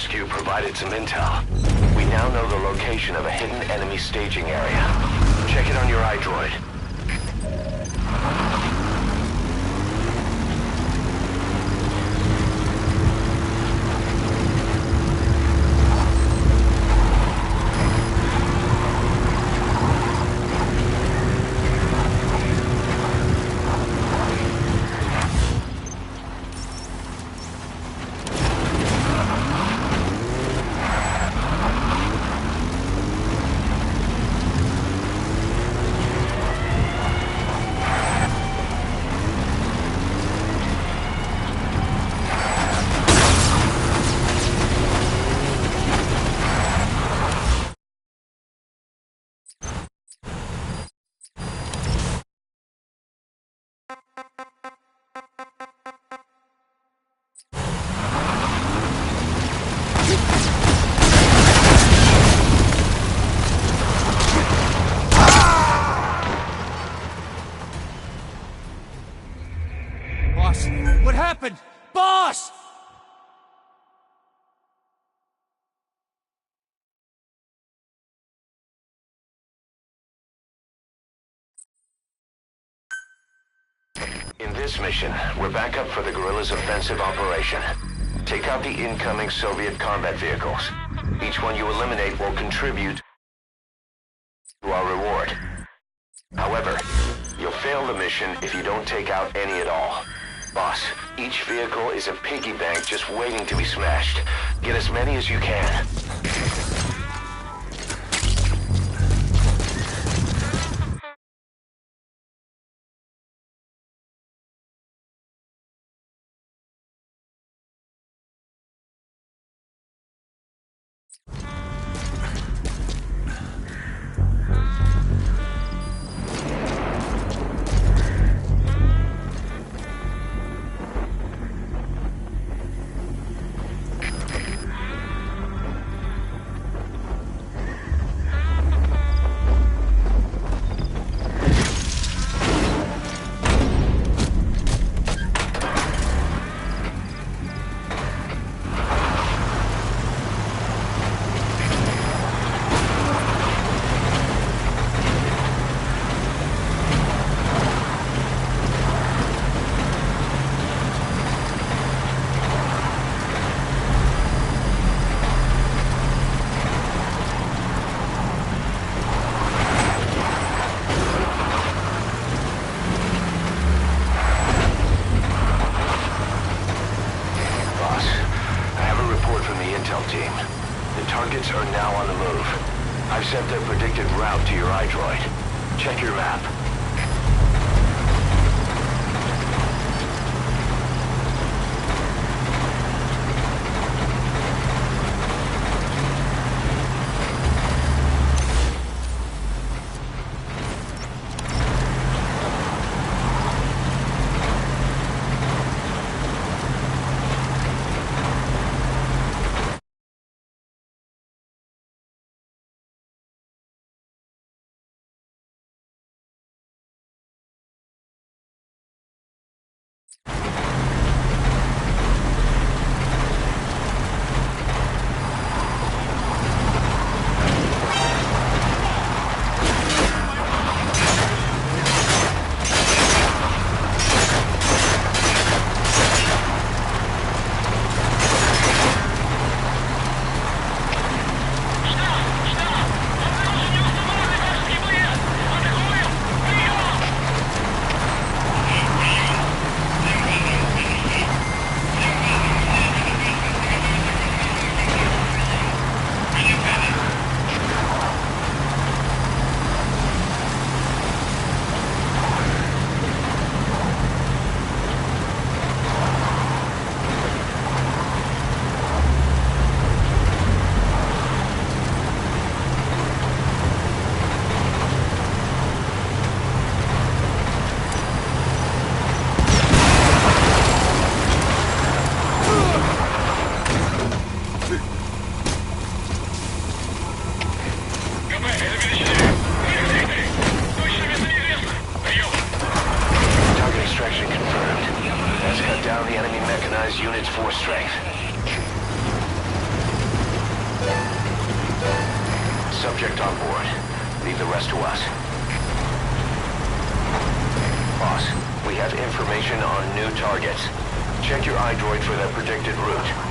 rescue provided some intel. We now know the location of a hidden enemy staging area. Check it on your iDroid. Boss, what happened? Boss! In this mission, we're back up for the guerrillas' offensive operation. Take out the incoming Soviet combat vehicles. Each one you eliminate will contribute to our reward. However, you'll fail the mission if you don't take out any at all. Boss, each vehicle is a piggy bank just waiting to be smashed. Get as many as you can. Team. The targets are now on the move. I've sent their predicted route to your iDroid. Check your map. information on new targets. Check your iDroid for their predicted route.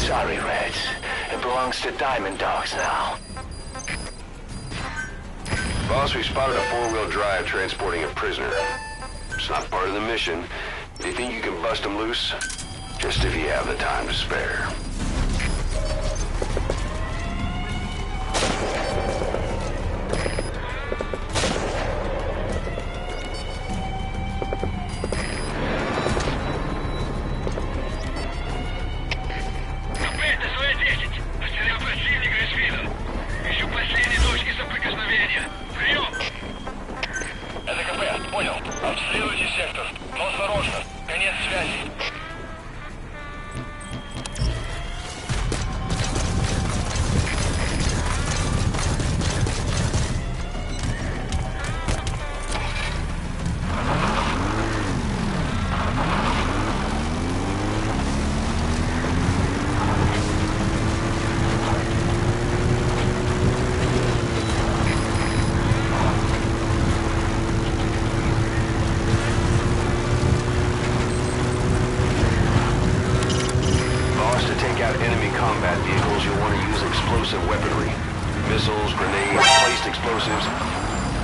Sorry, Reds. It belongs to Diamond Dogs now. Boss, we spotted a four-wheel drive transporting a prisoner. It's not part of the mission. Do you think you can bust him loose? Just if you have the time to spare. Обследуйте сектор, но осторожно, конец связи. Enemy combat vehicles, you'll want to use explosive weaponry. Missiles, grenades, placed explosives.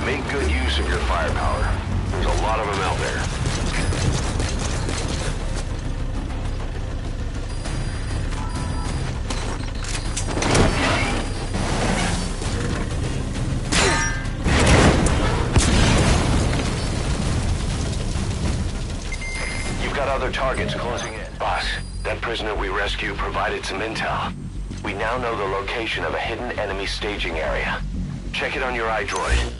Make good use of your firepower. There's a lot of them out there. You've got other targets closing in. Boss, that prisoner we rescued provided some intel. We now know the location of a hidden enemy staging area. Check it on your iDroid.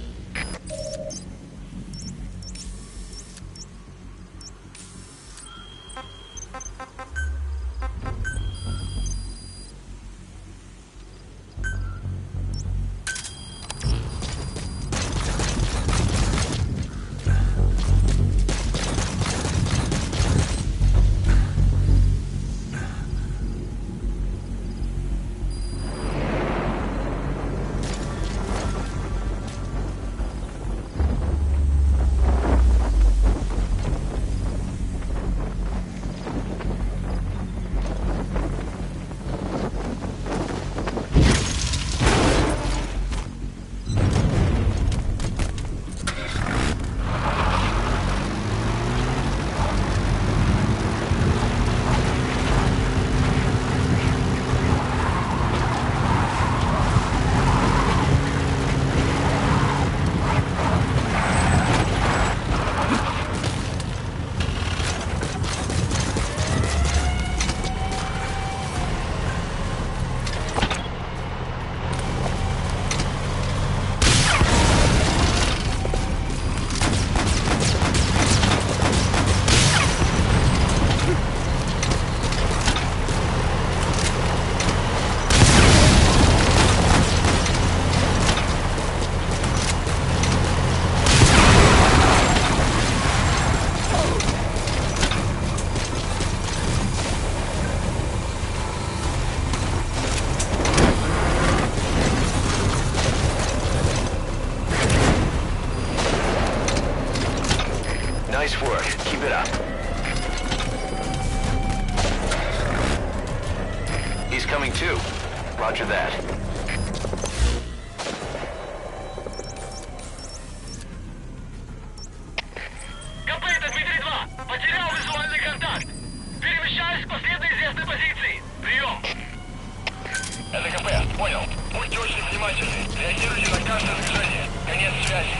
Nice work. Keep it up. He's coming too. Roger that. Копыта, Дмитрий-2! Потерял визуальный контакт! Перемещаюсь к последней известной позиции! Прием! Это КП, понял. Будьте очень внимательны. Реагируйте на каждое движение. Конец связи.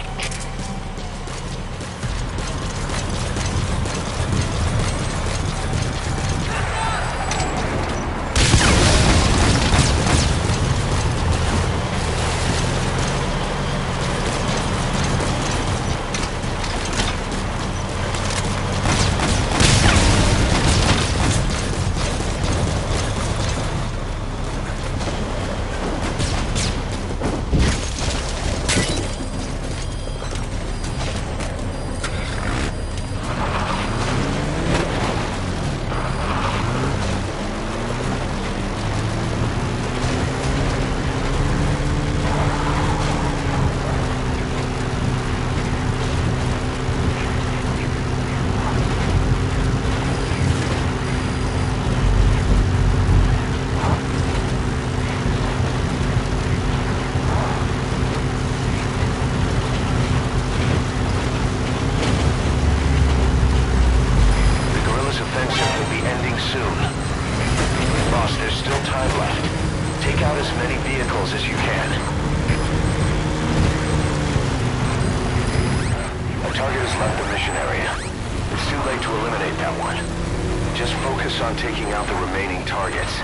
On taking out the remaining targets.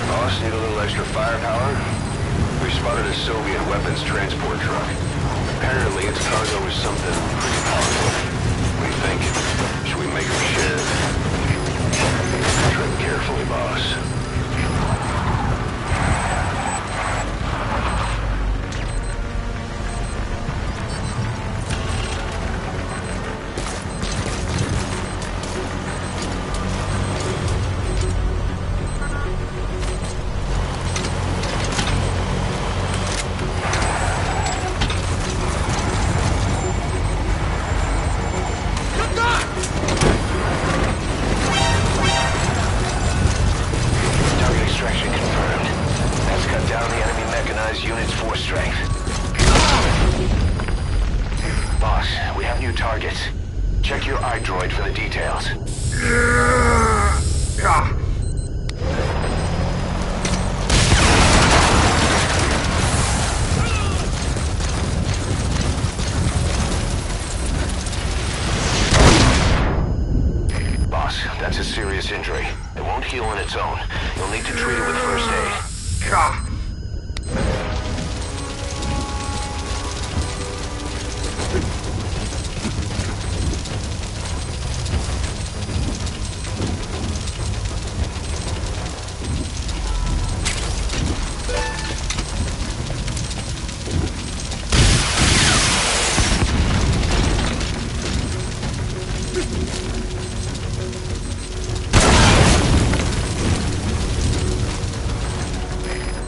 Boss, need a little extra firepower? We spotted a Soviet weapons transport truck. Apparently its cargo is something pretty powerful. What do you think? Should we make her share? Tread carefully, boss. Units 4 strength. Boss, we have new targets. Check your iDroid for the details. Boss, that's a serious injury. It won't heal on its own. You'll need to treat it with first aid.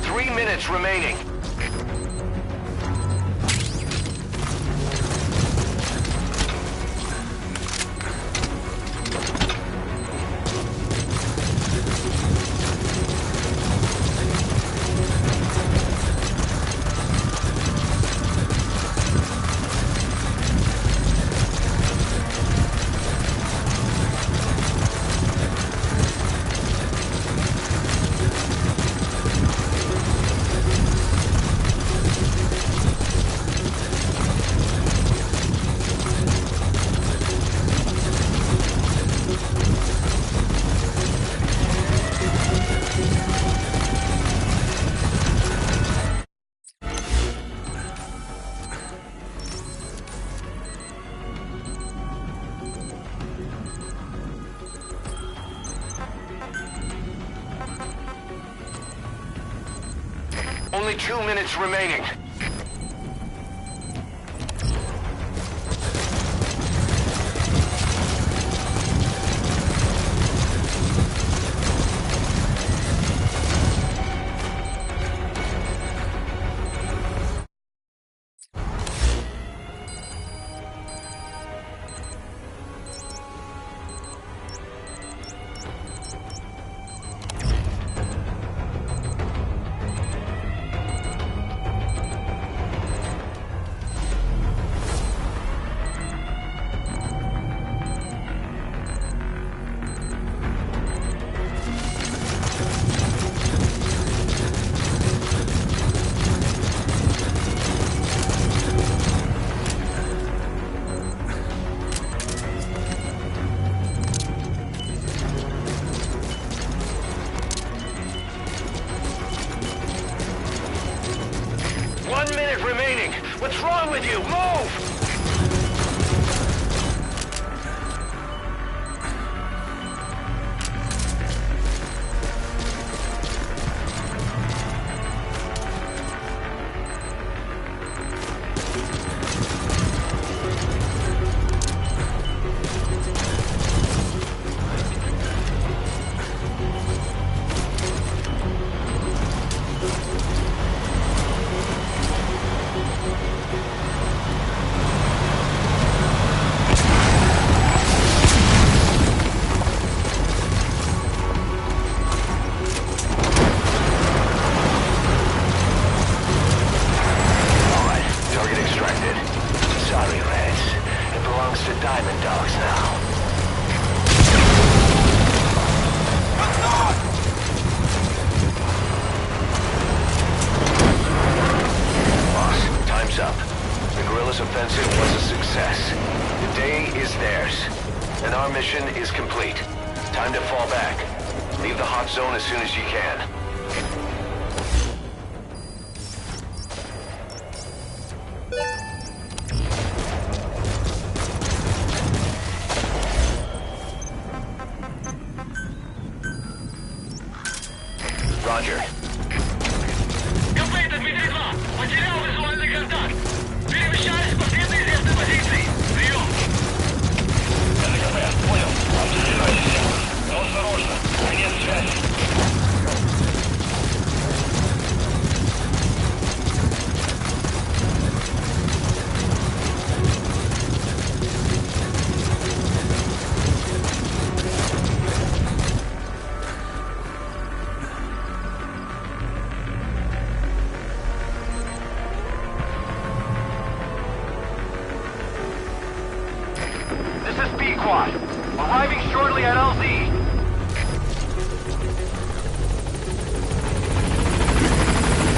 3 minutes remaining. Only 2 minutes remaining. What's wrong with you? Move! Offensive was a success. The day is theirs, and our mission is complete. Time to fall back. Leave the hot zone as soon as you can. Roger. Комплект Дмитрий 2. Потерял визуальный контакт. Перемещаюсь по следной известной позиции. Прием. КП, понял. Определяю систему. Но осторожно. Конец связи. Arriving shortly at LZ.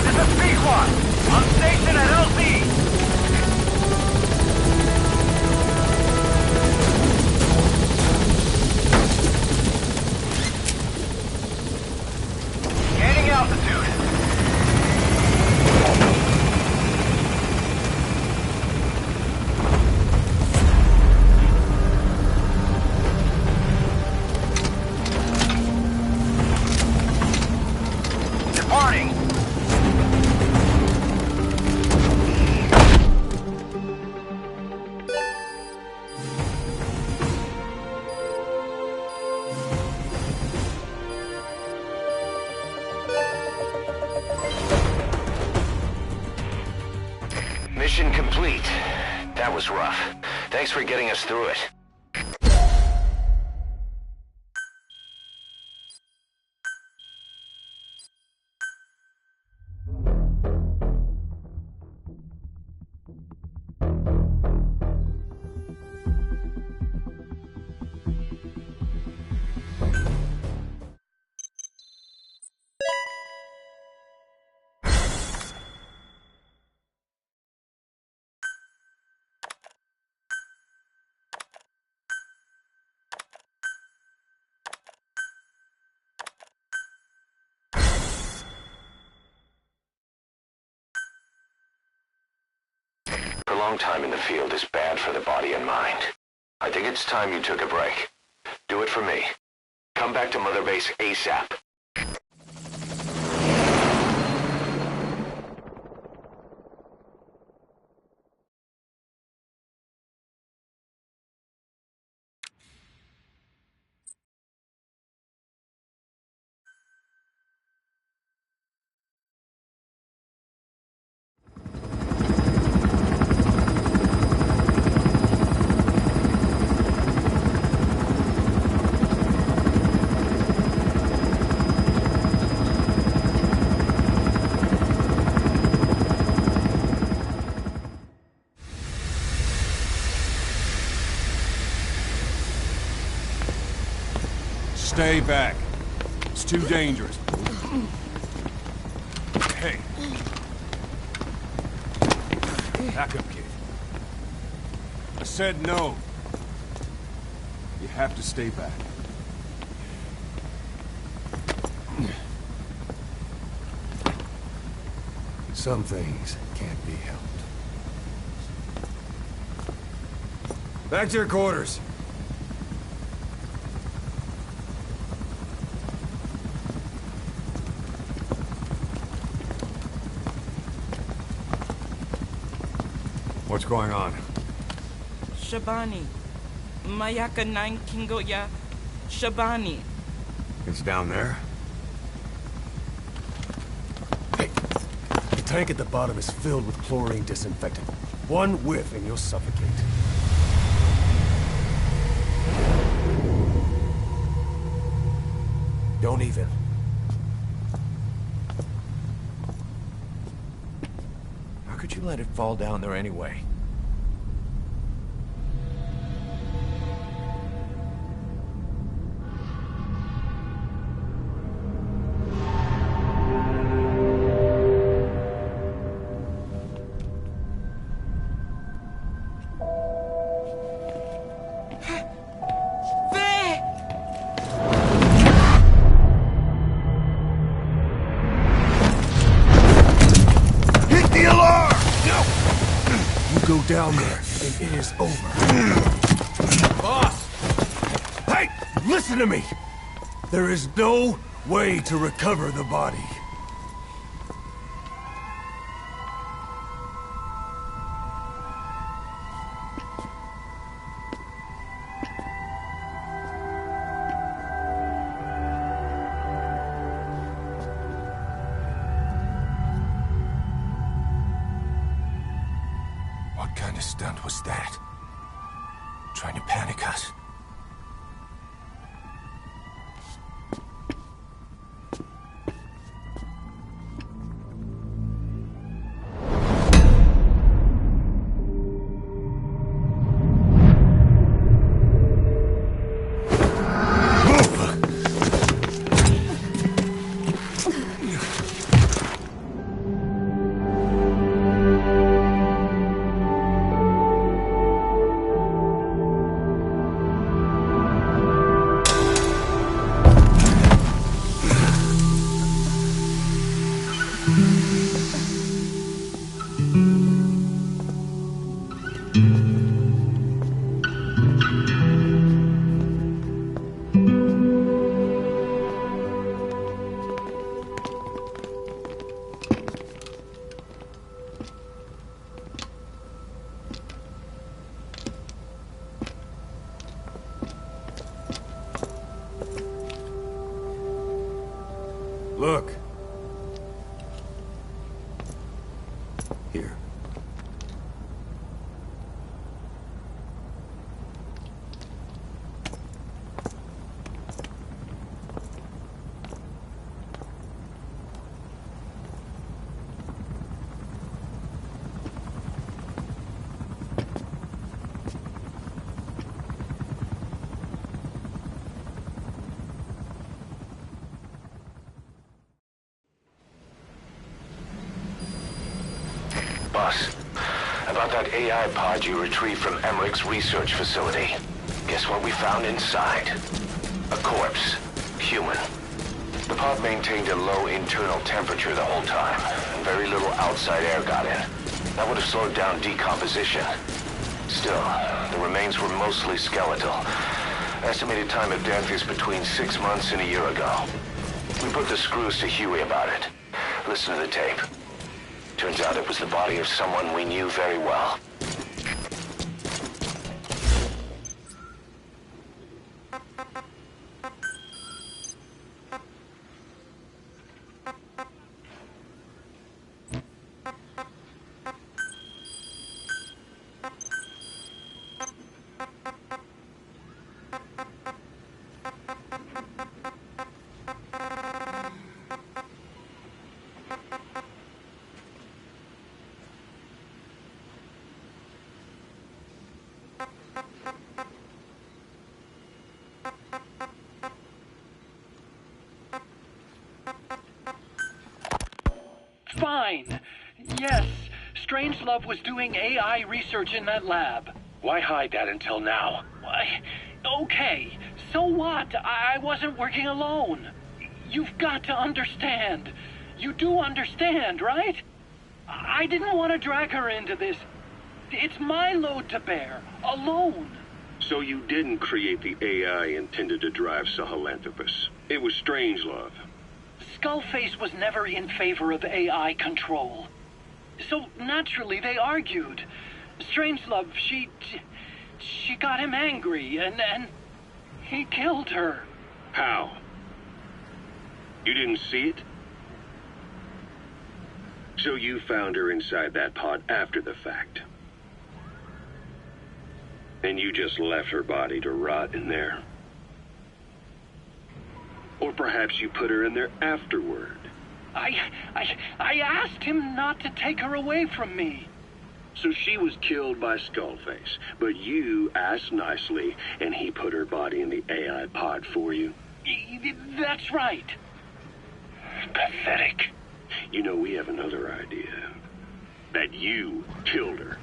This is Pequod. On station at LZ. Gaining altitude. Mission complete. That was rough. Thanks for getting us through it. Prolonged time in the field is bad for the body and mind. I think it's time you took a break. Do it for me. Come back to Mother Base ASAP. Stay back. It's too dangerous. Hey. Back up, kid. I said no. You have to stay back. Some things can't be helped. Back to your quarters. What's going on? Shabani. Mayaka 9 Kingo ya. Shabani. It's down there. Hey, the tank at the bottom is filled with chlorine disinfectant. One whiff and you'll suffocate. Don't even. How could you let it fall down there anyway? Go down there, and it is over. Boss! Hey! Listen to me! There is no way to recover the body. What kind of stunt was that? Trying to panic us? Look. Here. Boss, about that AI pod you retrieved from Emmerich's research facility. Guess what we found inside? A corpse. Human. The pod maintained a low internal temperature the whole time, and very little outside air got in. That would have slowed down decomposition. Still, the remains were mostly skeletal. Estimated time of death is between 6 months and a year ago. We put the screws to Huey about it. Listen to the tape. Turns out it was the body of someone we knew very well. Fine. Yes, Strangelove was doing AI research in that lab. Why hide that until now? Why? Okay, so what? I wasn't working alone. You've got to understand. You do understand, right? I didn't want to drag her into this. It's my load to bear, alone. So you didn't create the AI intended to drive Sahelanthropus. It was Strangelove. Skullface was never in favor of AI control. So naturally they argued. Strangelove, she got him angry and he killed her. How? You didn't see it? So you found her inside that pod after the fact. And you just left her body to rot in there. Or perhaps you put her in there afterward. I asked him not to take her away from me. So she was killed by Skullface, but you asked nicely, and he put her body in the AI pod for you? That's right. Pathetic. You know, we have another idea. That you killed her.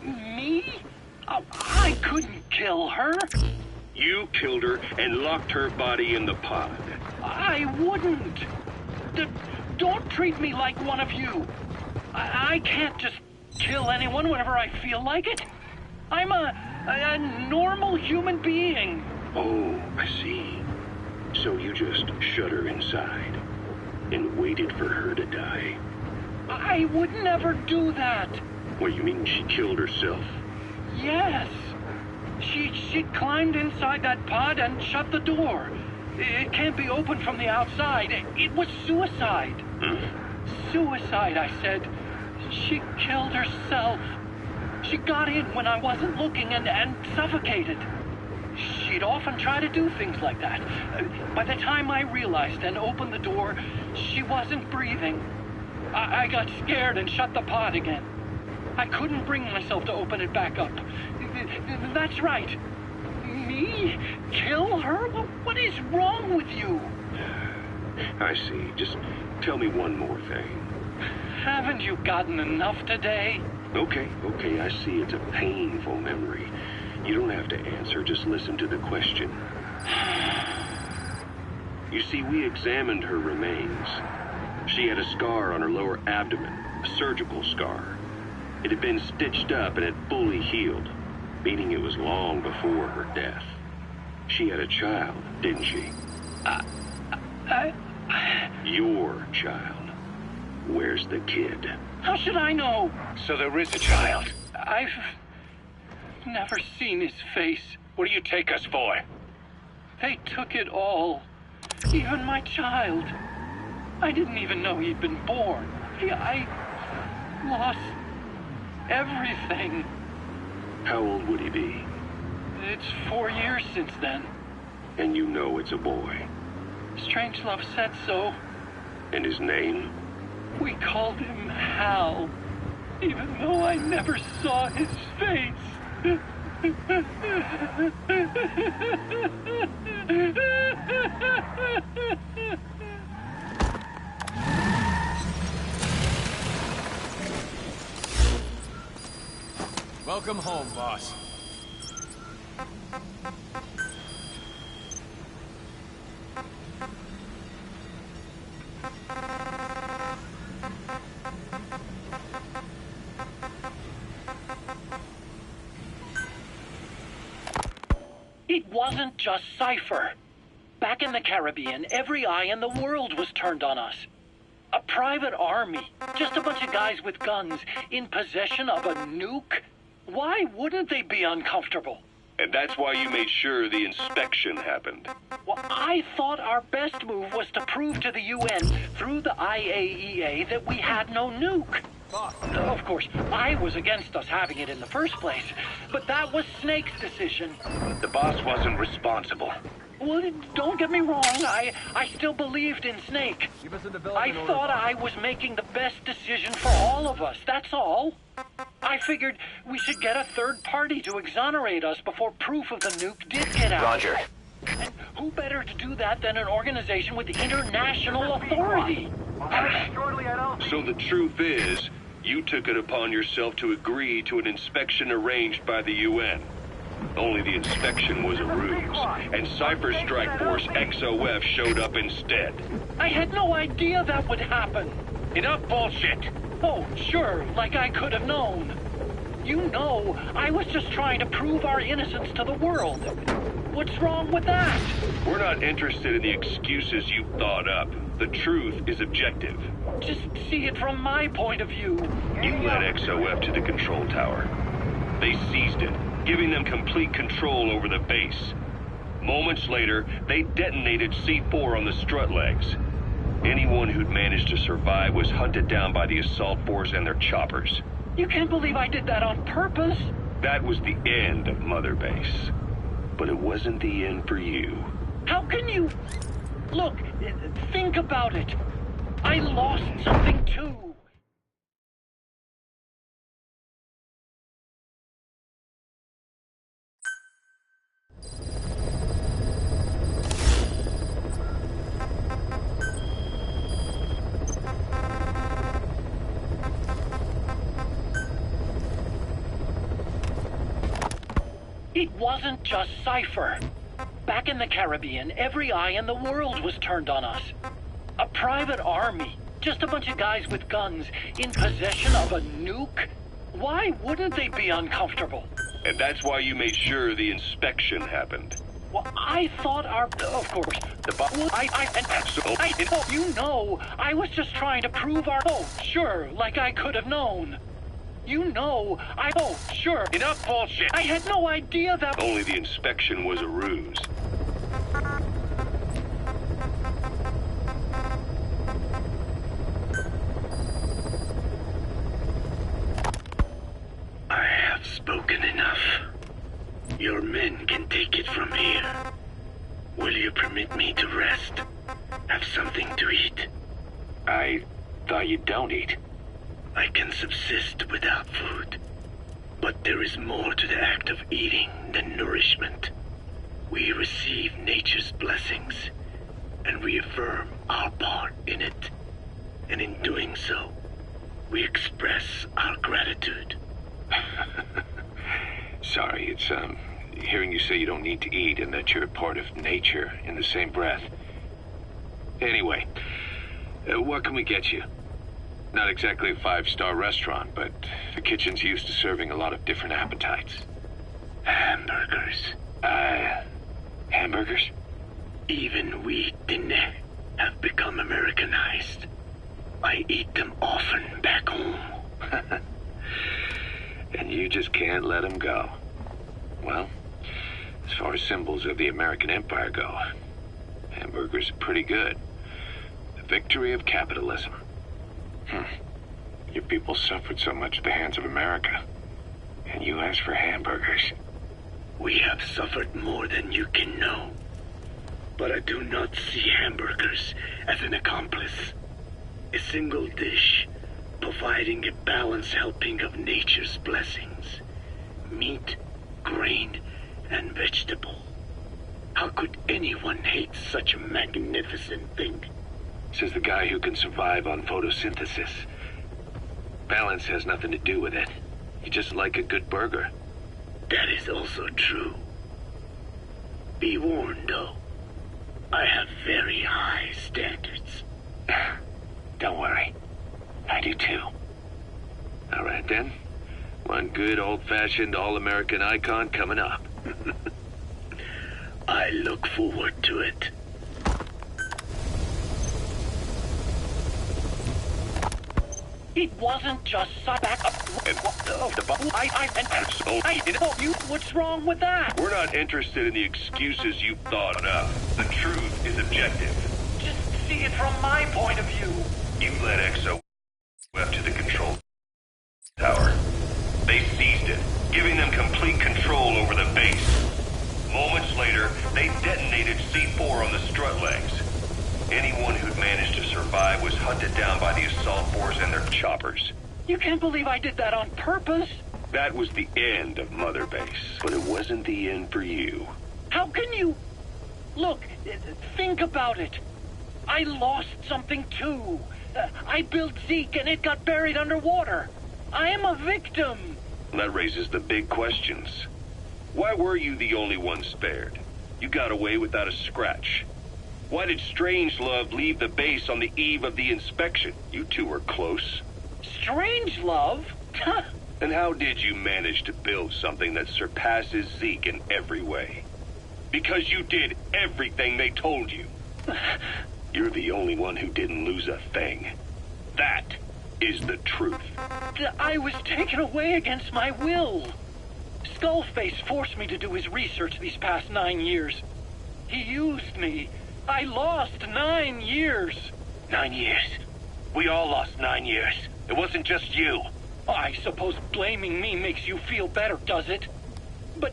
Me? I couldn't kill her. You killed her and locked her body in the pod. I wouldn't. Don't treat me like one of you. I can't just kill anyone whenever I feel like it. I'm a normal human being. Oh, I see. So you just shut her inside and waited for her to die. I would never do that. What, you mean she killed herself? Yes. She climbed inside that pod and shut the door. It can't be opened from the outside. It was suicide. Suicide, I said. She killed herself. She got in when I wasn't looking and suffocated. She'd often try to do things like that. By the time I realized and opened the door, she wasn't breathing. I got scared and shut the pod again. I couldn't bring myself to open it back up. That's right. Me? Kill her? What is wrong with you? I see. Just tell me one more thing. Haven't you gotten enough today? Okay, I see it's a painful memory. You don't have to answer, just listen to the question. You see, we examined her remains. She had a scar on her lower abdomen, a surgical scar. It had been stitched up and had fully healed, meaning it was long before her death. She had a child, didn't she? Your child. Where's the kid? How should I know? So there is a child. I've never seen his face. What do you take us for? They took it all. Even my child. I didn't even know he'd been born. I lost everything. How old would he be? It's 4 years since then. And you know it's a boy. Strangelove said so. And his name? We called him Hal, even though I never saw his face. Welcome home, boss. It wasn't just Cypher. Back in the Caribbean, every eye in the world was turned on us. A private army, just a bunch of guys with guns, in possession of a nuke? Why wouldn't they be uncomfortable? And that's why you made sure the inspection happened. Well, I thought our best move was to prove to the UN through the IAEA that we had no nuke. Of course, I was against us having it in the first place, but that was Snake's decision. The boss wasn't responsible. Well, don't get me wrong, I still believed in Snake. I thought I was making the best decision for all of us, that's all. I figured we should get a third party to exonerate us before proof of the nuke did get out. Roger. And who better to do that than an organization with international authority? So the truth is, you took it upon yourself to agree to an inspection arranged by the UN. Only the inspection was a ruse, and Cypher Strike Force XOF showed up instead. I had no idea that would happen. Enough bullshit! Oh, sure, like I could have known. You know, I was just trying to prove our innocence to the world. What's wrong with that? We're not interested in the excuses you've thought up. The truth is objective. Just see it from my point of view. You led XOF to the control tower. They seized it, giving them complete control over the base. Moments later, they detonated C4 on the strut legs. Anyone who'd managed to survive was hunted down by the assault force and their choppers. You can't believe I did that on purpose. That was the end of Mother Base. But it wasn't the end for you. How can you... Look, think about it. I lost something too. It wasn't just Cypher. Back in the Caribbean, every eye in the world was turned on us. A private army, just a bunch of guys with guns, in possession of a nuke? Why wouldn't they be uncomfortable? And that's why you made sure the inspection happened. Well, I thought of course, you know, I was just trying to prove our... Oh, sure, like I could have known. You know, sure. Enough bullshit! I had no idea that... Only the inspection was a ruse. I have spoken enough. Your men can take it from here. Will you permit me to rest? Have something to eat? I thought you don't eat. I can subsist without food. But there is more to the act of eating than nourishment. We receive nature's blessings, and we affirm our part in it. And in doing so, we express our gratitude. Sorry, it's, hearing you say you don't need to eat and that you're a part of nature in the same breath. Anyway, what can we get you? Not exactly a 5-star restaurant, but the kitchen's used to serving a lot of different appetites. Hamburgers. Hamburgers? Even we Dinne have become Americanized. I eat them often back home. And you just can't let them go. Well, as far as symbols of the American Empire go, hamburgers are pretty good. The victory of capitalism. Your people suffered so much at the hands of America, and you asked for hamburgers. We have suffered more than you can know. But I do not see hamburgers as an accomplice. A single dish, providing a balanced helping of nature's blessings. Meat, grain, and vegetable. How could anyone hate such a magnificent thing? Says the guy who can survive on photosynthesis. Balance has nothing to do with it. You just like a good burger. That is also true. Be warned, though. I have very high standards. Don't worry. I do too. All right then. One good old-fashioned all-American icon coming up. I look forward to it. It wasn't just back up. What's wrong with that? We're not interested in the excuses you thought up. The truth is objective. Just see it from my point of view. You led XOF to the control tower. They seized it, giving them complete control over the base. Moments later, they detonated C4 on the strut legs. Anyone who'd managed to survive was hunted down by the assault force and their choppers. You can't believe I did that on purpose. That was the end of Mother Base, but it wasn't the end for you. How can you... Look, think about it. I lost something too. I built Zeke and it got buried underwater. I am a victim. That raises the big questions. Why were you the only one spared? You got away without a scratch. Why did Strangelove leave the base on the eve of the inspection? You two were close. Strangelove? And how did you manage to build something that surpasses Zeke in every way? Because you did everything they told you. You're the only one who didn't lose a thing. That is the truth. I was taken away against my will. Skullface forced me to do his research these past 9 years. He used me. I lost 9 years. 9 years? We all lost 9 years. It wasn't just you. I suppose blaming me makes you feel better, does it? But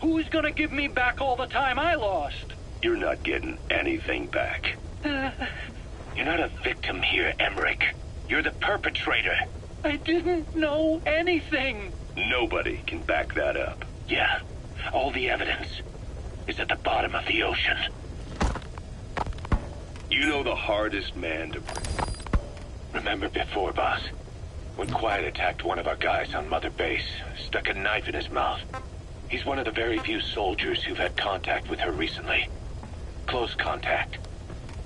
who's gonna give me back all the time I lost? You're not getting anything back. You're not a victim here, Emmerich. You're the perpetrator. I didn't know anything. Nobody can back that up. Yeah, all the evidence is at the bottom of the ocean. You know the hardest man to bring. Remember before, boss? When Quiet attacked one of our guys on Mother Base, stuck a knife in his mouth. He's one of the very few soldiers who've had contact with her recently. Close contact.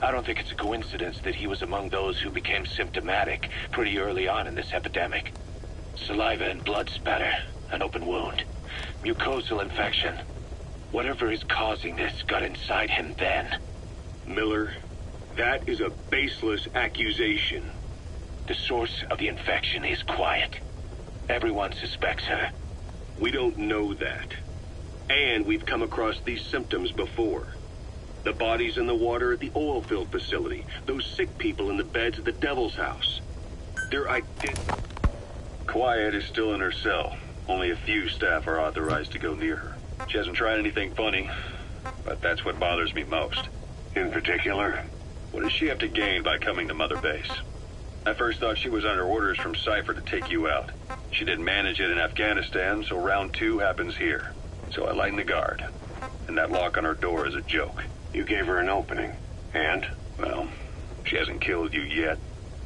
I don't think it's a coincidence that he was among those who became symptomatic pretty early on in this epidemic. Saliva and blood spatter, an open wound, mucosal infection. Whatever is causing this got inside him then. Miller, that is a baseless accusation. The source of the infection is Quiet. Everyone suspects her. We don't know that. And we've come across these symptoms before. The bodies in the water at the oil field facility. Those sick people in the beds at the Devil's House. Their Quiet is still in her cell. Only a few staff are authorized to go near her. She hasn't tried anything funny, but that's what bothers me most. In particular? What does she have to gain by coming to Mother Base? I first thought she was under orders from Cypher to take you out. She didn't manage it in Afghanistan, so round 2 happens here. So I lighten the guard. And that lock on her door is a joke. You gave her an opening. And? Well, she hasn't killed you yet.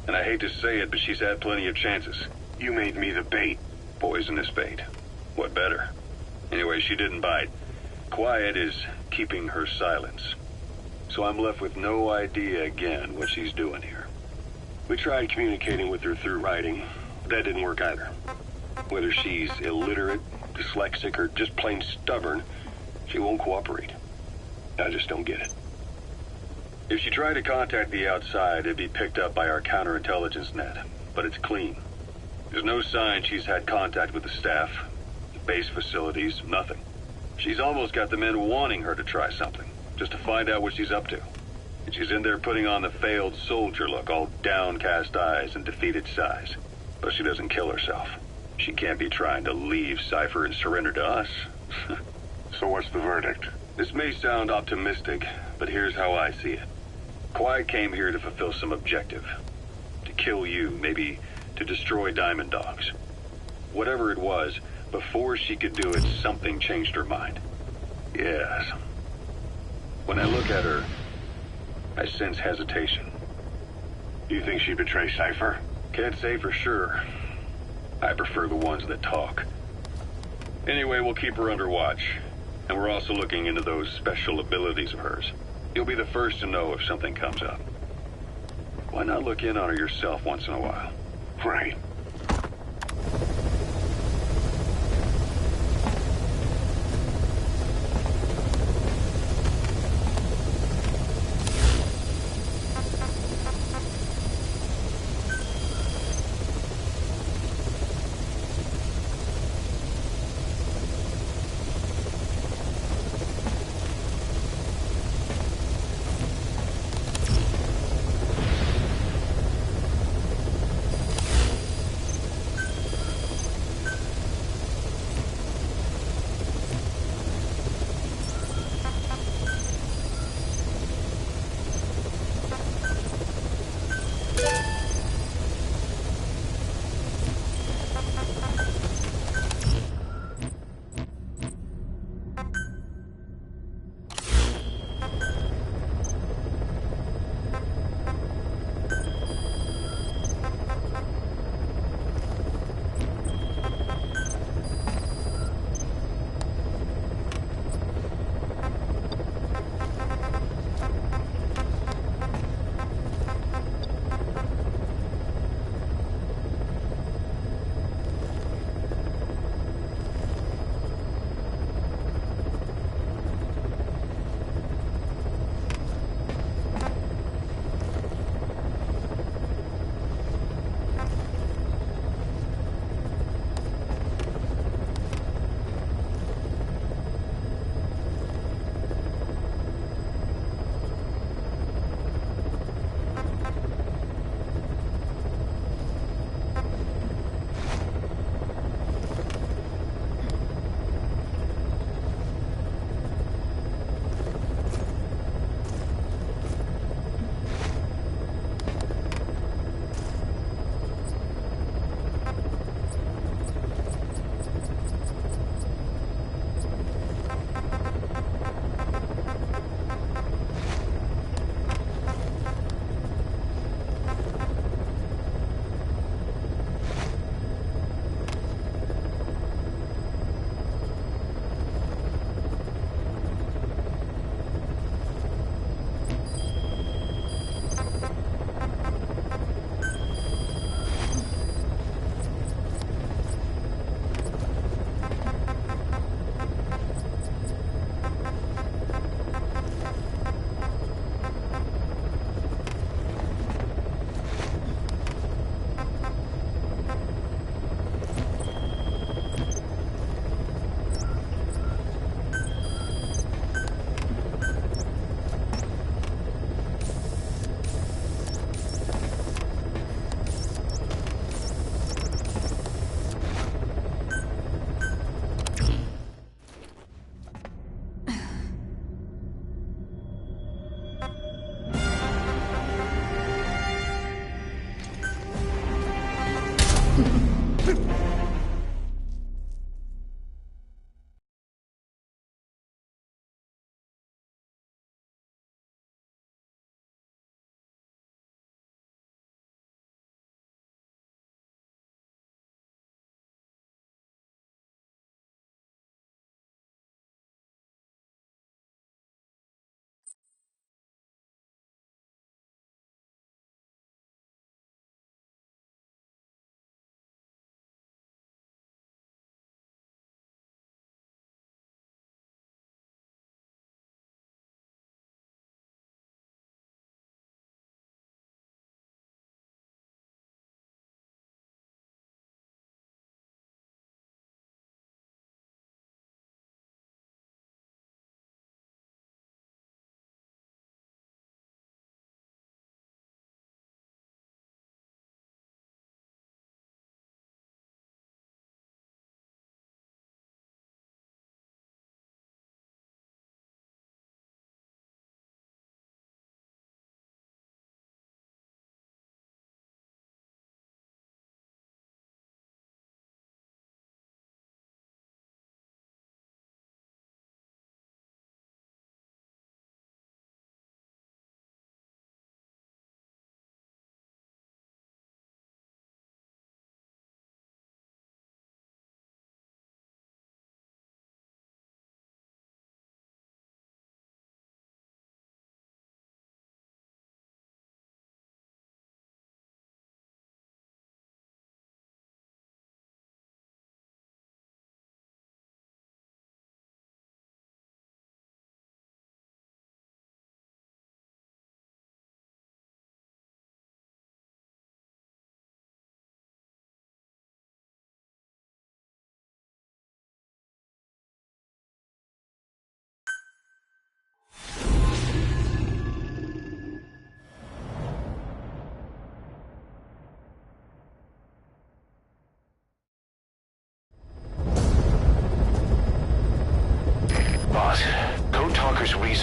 And I hate to say it, but she's had plenty of chances. You made me the bait. Poisonous bait. What better? Anyway, she didn't bite. Quiet is keeping her silence. So I'm left with no idea again what she's doing here. We tried communicating with her through writing. That didn't work either. Whether she's illiterate, dyslexic, or just plain stubborn, she won't cooperate. I just don't get it. If she tried to contact the outside, it'd be picked up by our counterintelligence net. But it's clean. There's no sign she's had contact with the staff, the base facilities, nothing. She's almost got the men wanting her to try something, just to find out what she's up to. And she's in there putting on the failed soldier look, all downcast eyes and defeated sighs. But she doesn't kill herself. She can't be trying to leave Cypher and surrender to us. So what's the verdict? This may sound optimistic, but here's how I see it. Quiet came here to fulfill some objective. To kill you, maybe to destroy Diamond Dogs. Whatever it was, before she could do it, something changed her mind. Yes. When I look at her, I sense hesitation. You think she'd betray Cypher? Can't say for sure. I prefer the ones that talk. Anyway, we'll keep her under watch. And we're also looking into those special abilities of hers. You'll be the first to know if something comes up. Why not look in on her yourself once in a while? Right.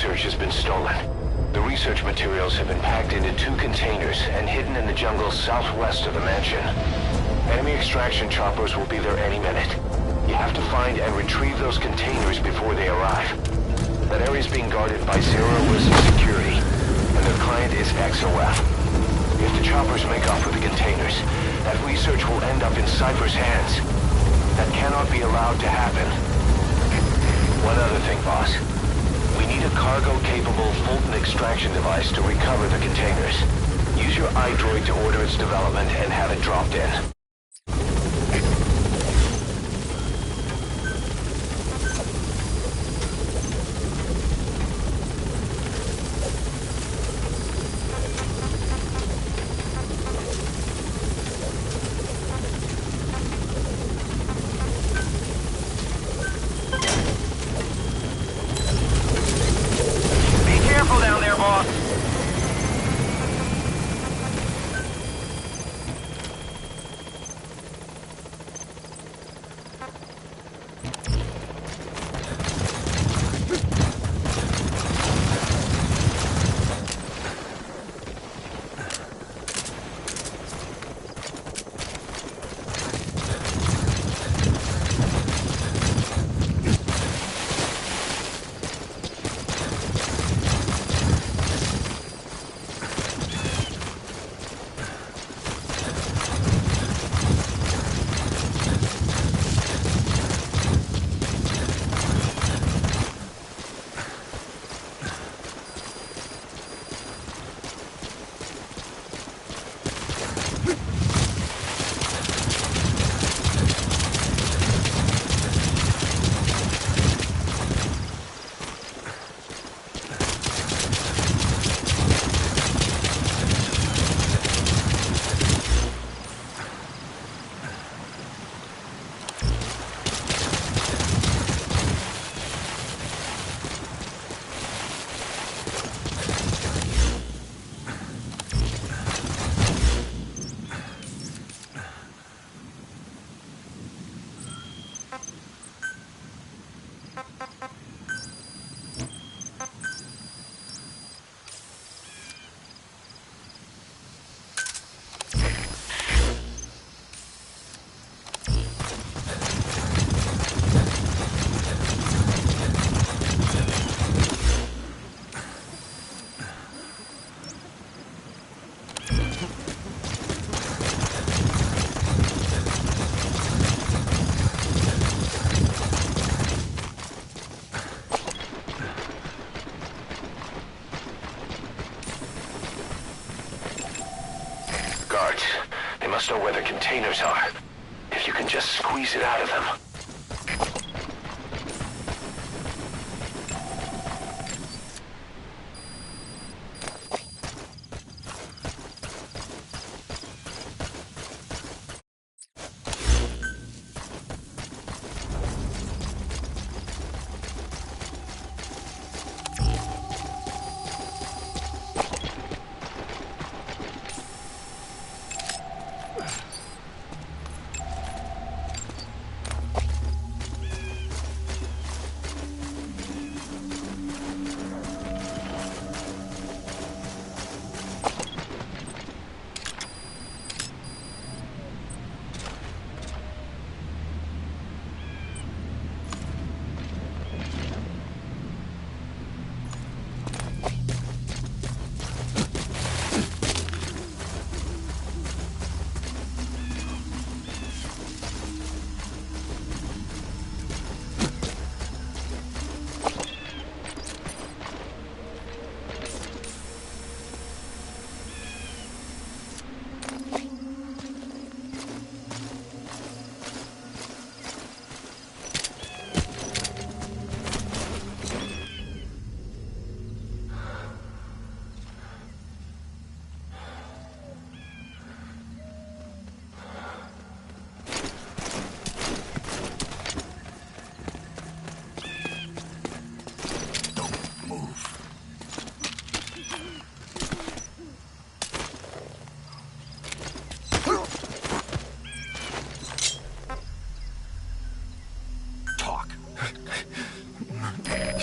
research has been stolen. The research materials have been packed into 2 containers and hidden in the jungle southwest of the mansion. Enemy extraction choppers will be there any minute. You have to find and retrieve those containers before they arrive. That area is being guarded by zero-risk security, and their client is XOF. If the choppers make off with the containers, that research will end up in Cypher's hands. That cannot be allowed to happen. One other thing, boss. We need a cargo-capable Fulton extraction device to recover the containers. Use your iDroid to order its development and have it dropped in. They must know where the containers are. If you can just squeeze it out of them.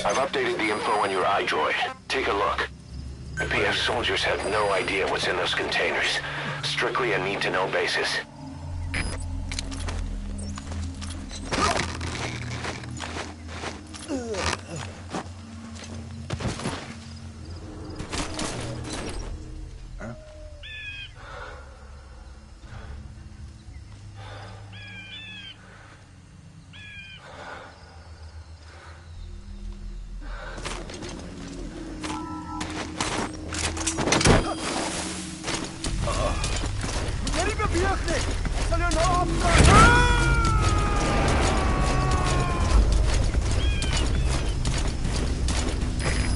I've updated the info on your iDroid. Take a look. The PF soldiers have no idea what's in those containers. Strictly a need-to-know basis.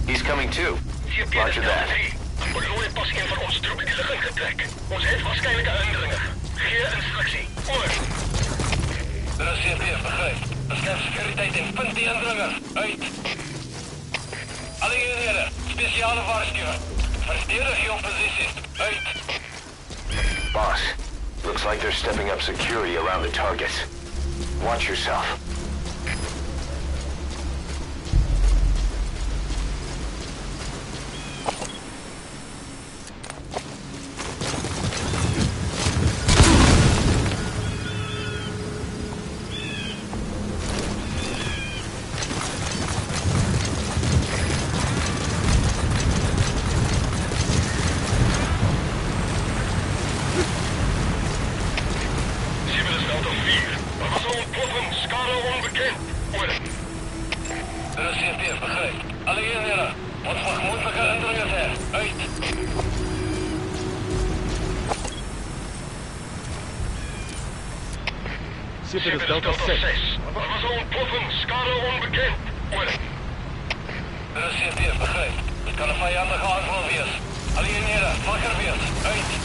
He's coming too. Roger that. Belooi pas een van ons troepen die lig ingetrek. Ons het waarskynlik 'n indringer. Gee instruksie. Oor. Er is CP, begryp. Beskerm sekuriteit en vind die indringer. Uit. Alle eenhede, spesiale waarskuwing. Verdedig jou posisie. Uit. Boss, looks like they're stepping up security around the targets. Watch yourself. Er is CP, begryp. Alle eenhede, wat voor moontlike indringers her. Uit. Schip is Delta 6. Er was 'n ontploffing, skade onbekend. Oor. Er is CP, begryp. Dit kan 'n vyandige aanval wees. Alle eenhede, wakker wees. Uit.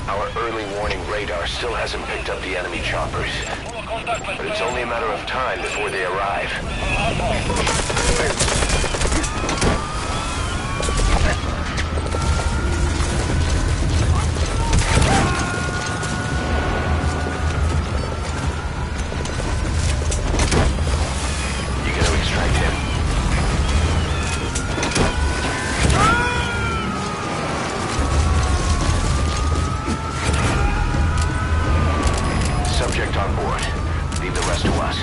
Our early warning radar still hasn't picked up the enemy choppers. But it's only a matter of time before they arrive. You gotta extract him. Subject on board. Leave the rest to us.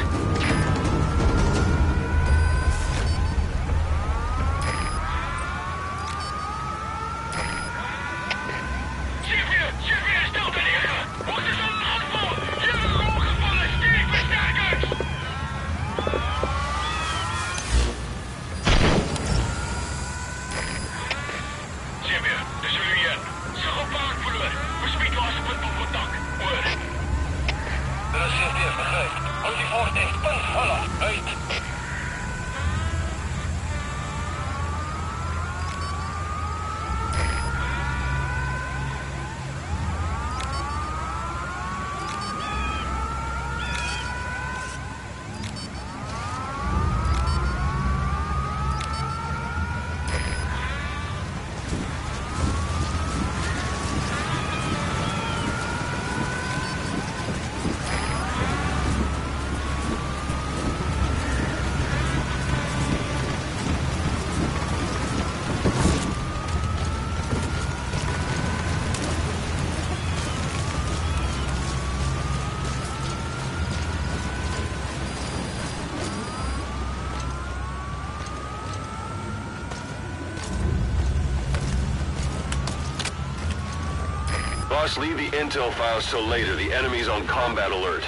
Boss, leave the intel files till later. The enemy's on combat alert.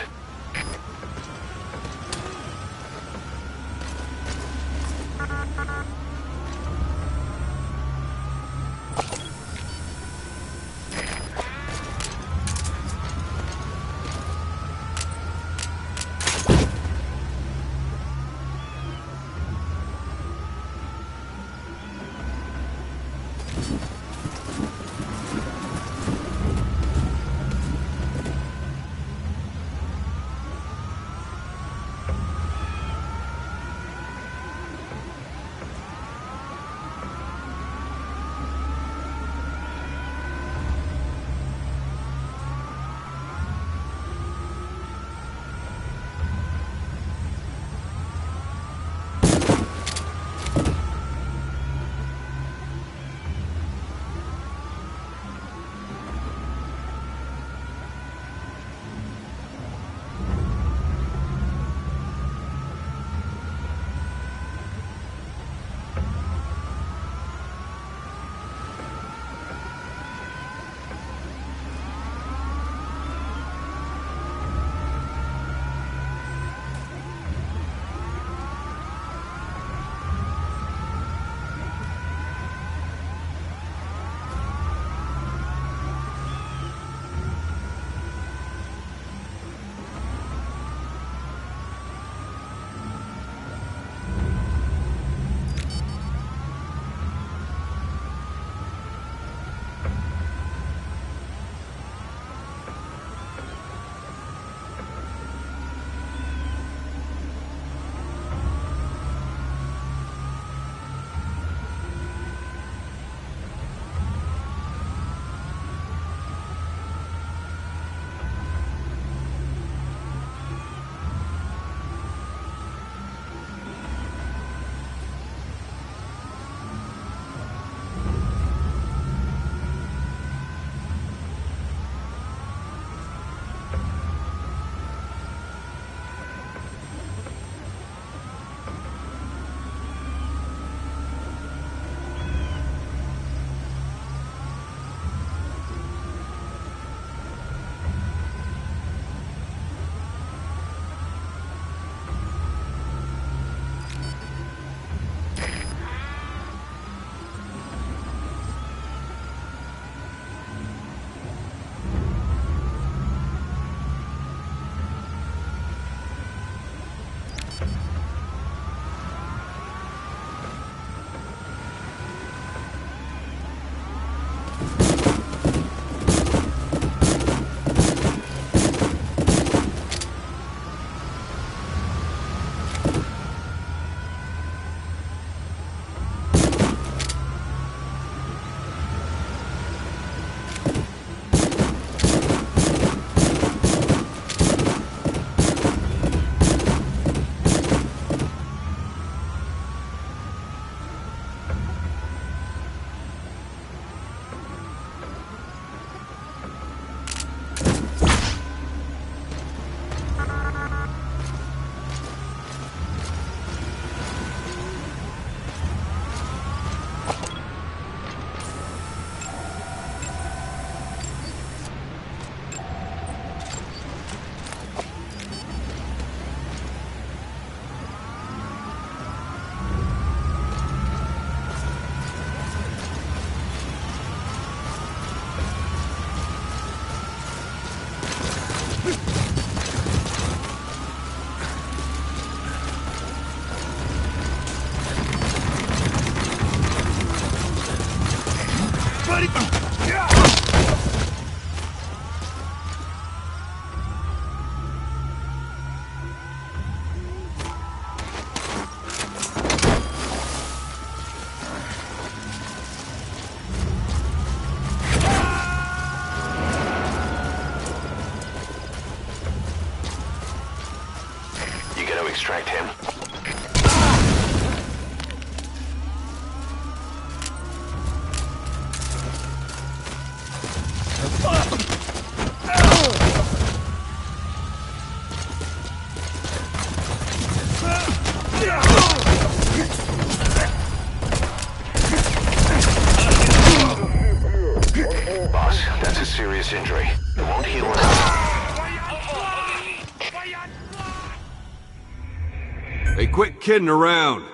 quit kidding around.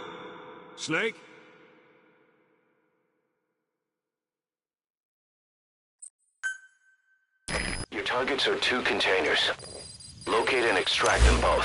Snake? Your targets are 2 containers. Locate and extract them both.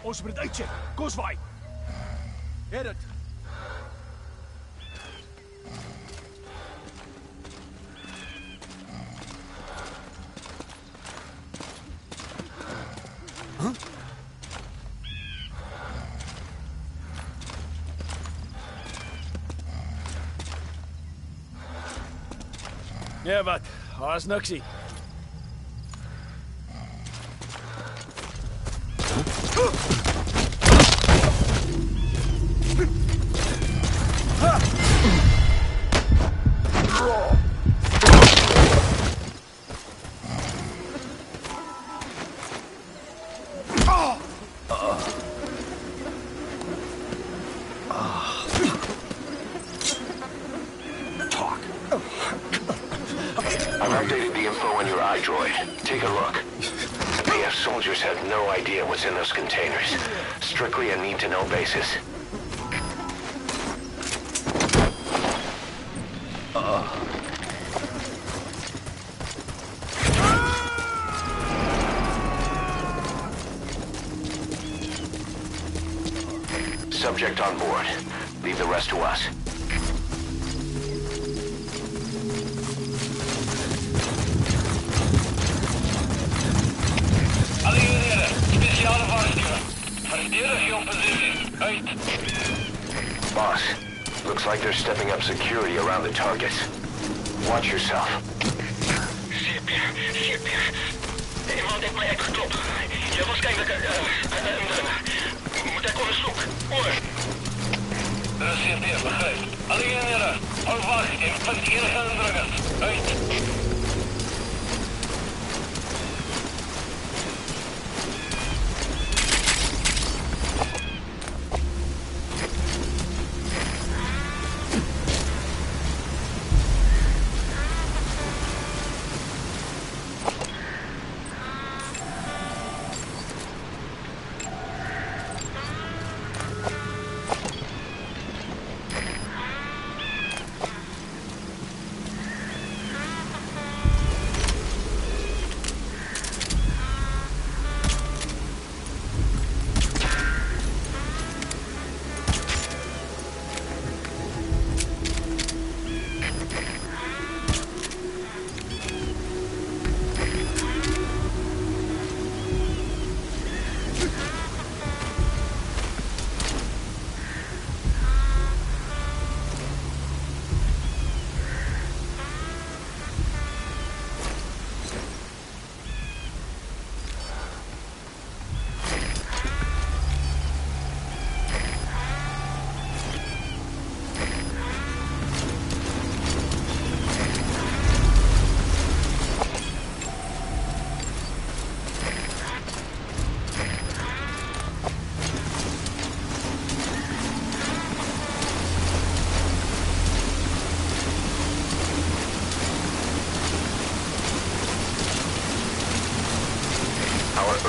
Ons moet dit uitcheck. Kom ons waai. Het dit. Ja, wat? Daar's niksie. I've updated the info on your iDroid. Take a look. AF soldiers have no idea what's in those containers. Strictly a need-to-know basis. Subject on board. Leave the rest to us. Alle eenhede, speciale waarschuwing. Verdedig your position. Uit. Boss, looks like they're stepping up security around the targets. Watch yourself. Shit. Iemand heeft mij uitgeklopt. Je waarschijnlijk moet ik onderzoek. Hoor. Er is CP, begrijp. Alle eenhede, hou wacht en vind enige indringers. Uit.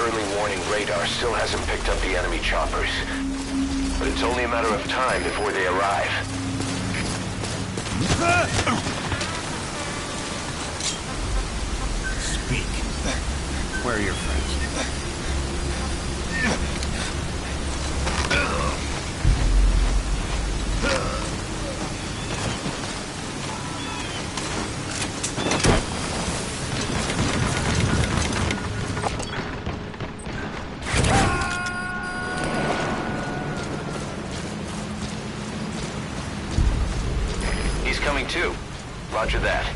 early warning radar still hasn't picked up the enemy choppers. But it's only a matter of time before they arrive. Speak. Where are your friends? He's coming too. Roger that.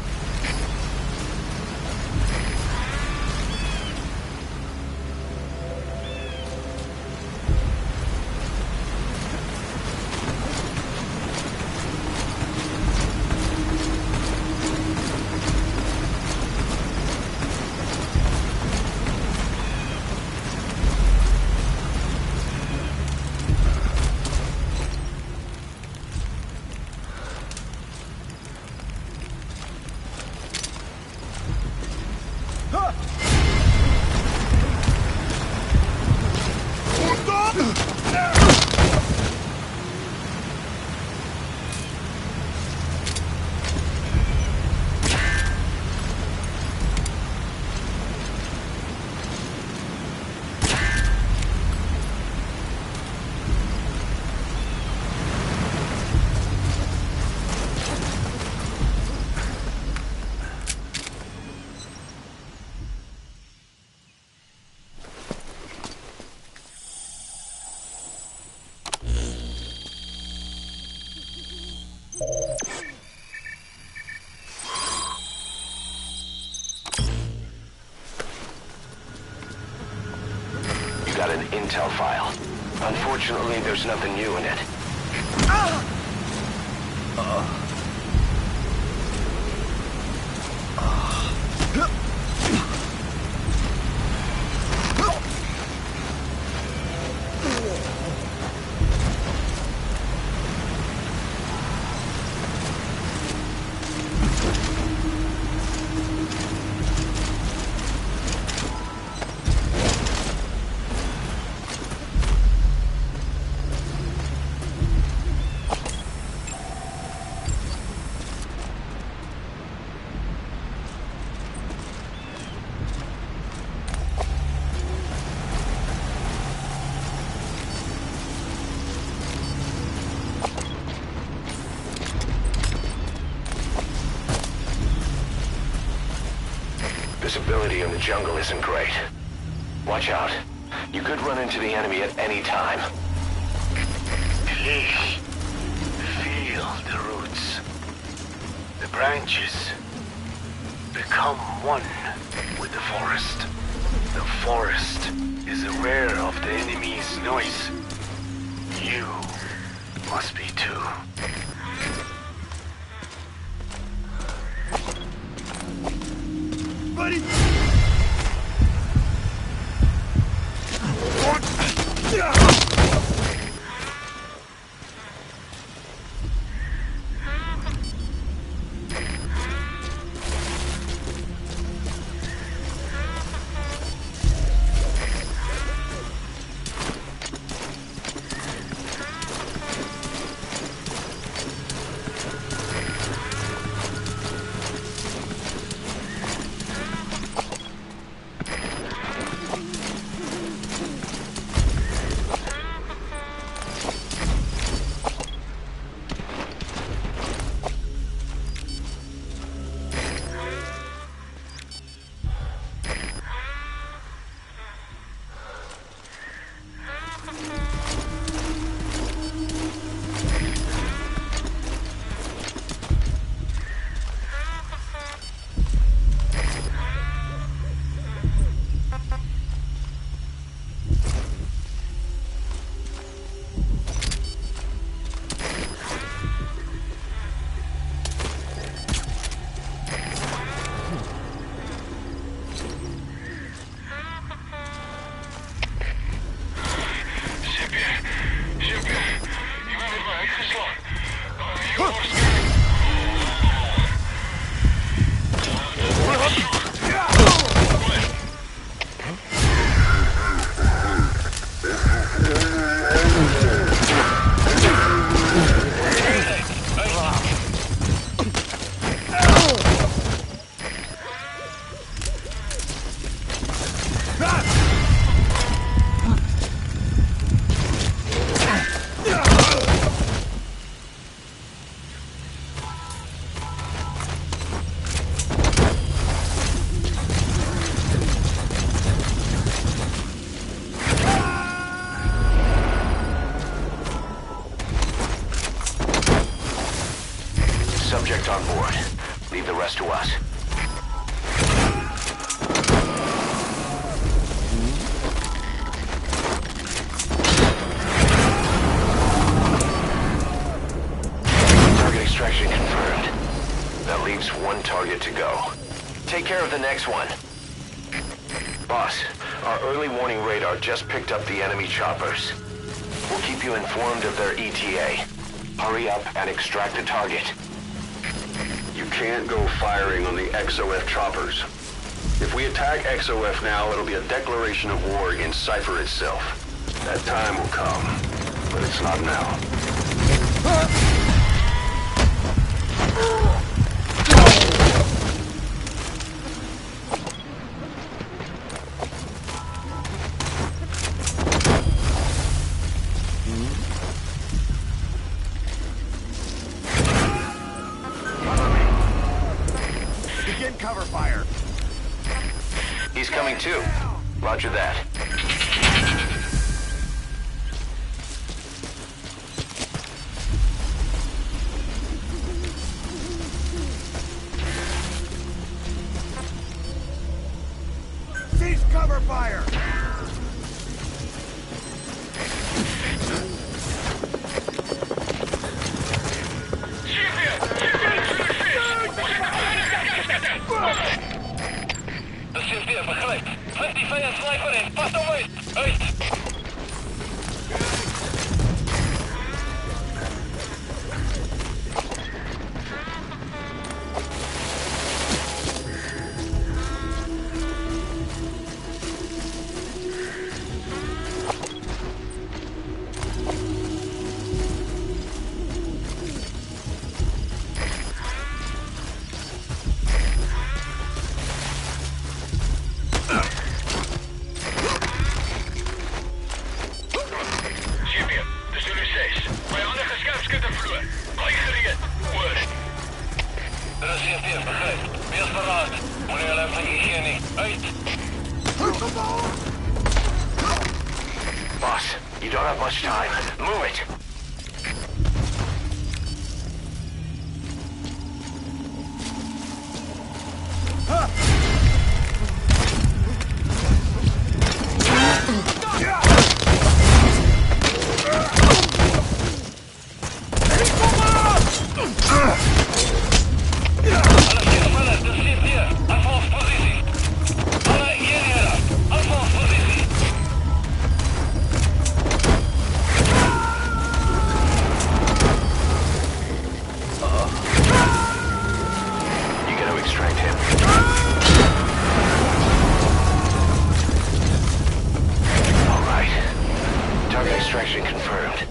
Got an intel file. Unfortunately, there's nothing new in it. Visibility in the jungle isn't great. Watch out. You could run into the enemy at any time. Please, feel the roots. The branches become one with the forest. The forest is aware of the enemy's noise. You must be too. Buddy! subject on board. Leave the rest to us. Target extraction confirmed. That leaves one target to go. Take care of the next one. Boss, our early warning radar just picked up the enemy choppers. We'll keep you informed of their ETA. Hurry up and extract the target. You can't go firing on the XOF choppers. If we attack XOF now, it'll be a declaration of war against Cypher itself. That time will come, but it's not now. Cover fire. He's coming too. Roger that. Cease cover fire. Beschäftigt, begrijp. Friendly fire sniper in. Pas op uit. Boss, you don't have much time. Move it. Extraction confirmed.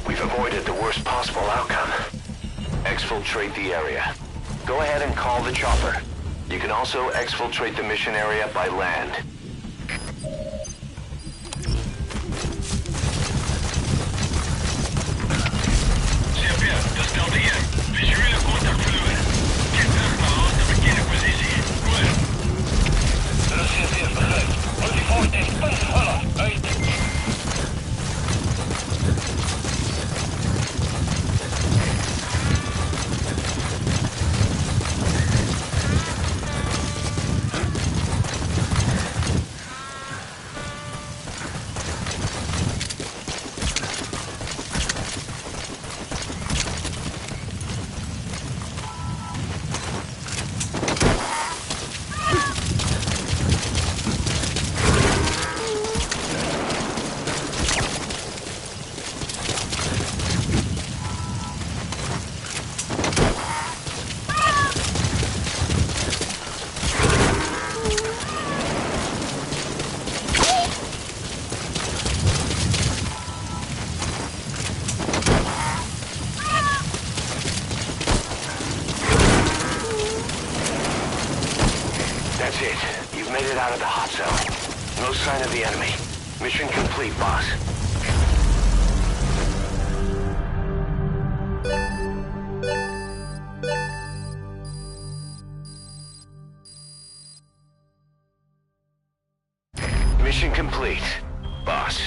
We've avoided the worst possible outcome. Exfiltrate the area. Go ahead and call the chopper. You can also exfiltrate the mission area by land. CFR, dat stelt hier. Visuele contact verloren. Keer terug naar ons te beginnen positie. Goed. Dat is CFR, begrijp. Hou die voort in. Punten vallen. Uit. That's it. You've made it out of the hot zone. No sign of the enemy. Mission complete, boss. Mission complete, boss.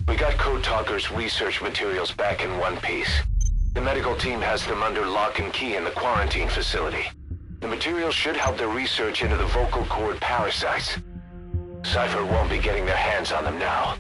We got Code Talker's research materials back in one piece. The medical team has them under lock and key in the quarantine facility. The materials should help their research into the vocal cord parasites. Cypher won't be getting their hands on them now.